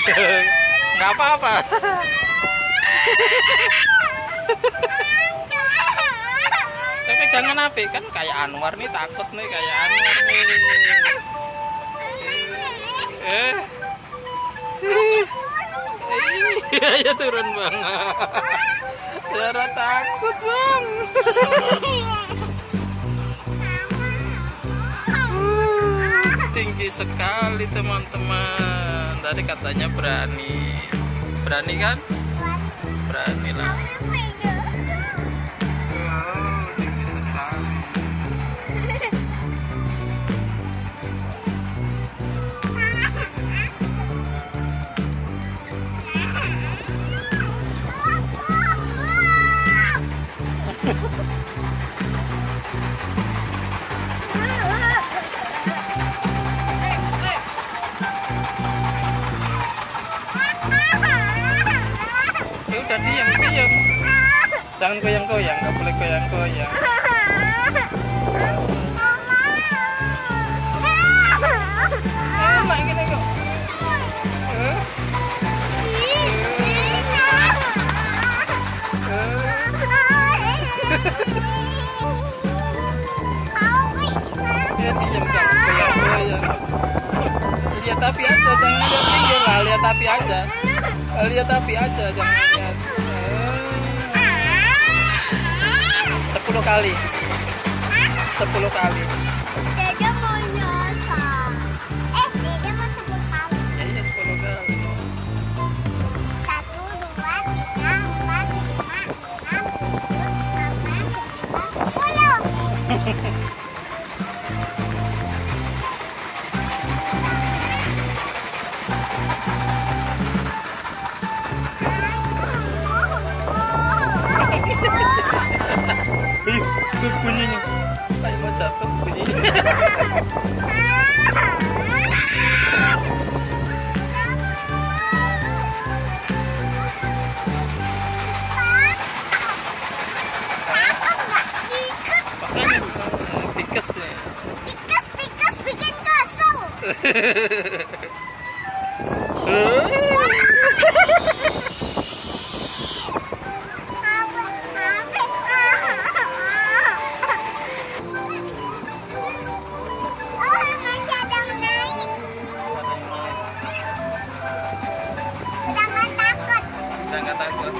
Nggak apa-apa. Tapi jangan apa kan kayak Anwar nih, takut nih kayak Anwar nih. Ya turun bang. Zara takut bang. Tinggi sekali teman-teman. Tadi katanya berani. Berani kan? Berani lah. Tinggi sekali. Udah diam. Jangan goyang-goyang, nggak boleh goyang-goyang. Mak gini kok. Ya diam, jangan goyang-goyang. Lihat api aja, jangan lihat pinggir lah, lihat api aja. Lihat api aja, jangan lihat. 10 kali. 10 kali. Dede mau nyosor. Dede mau 10 kali. Ya iya 10 kali. 1, 2, 3, 4, 5, 6, 7, 8, 9, 10. Tuh bunyinya kayak mau jatuh bunyinya. Tikus nih. Tikus bikin kesel. Nggak takut.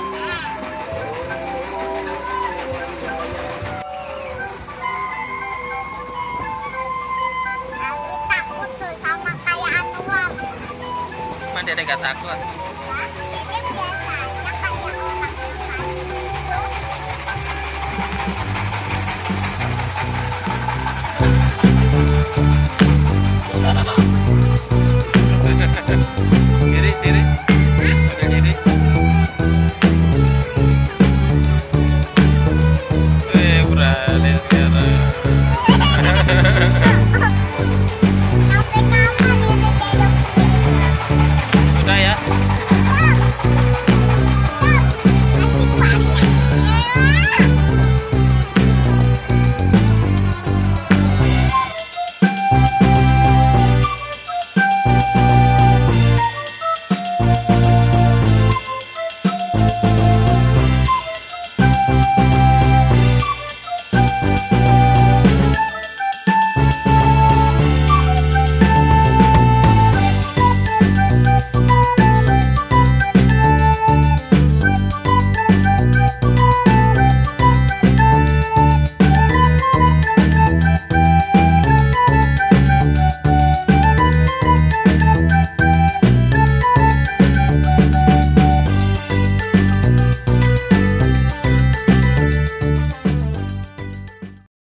Tapi takut tuh sama kayak Anwar. Mana dia nggak takut?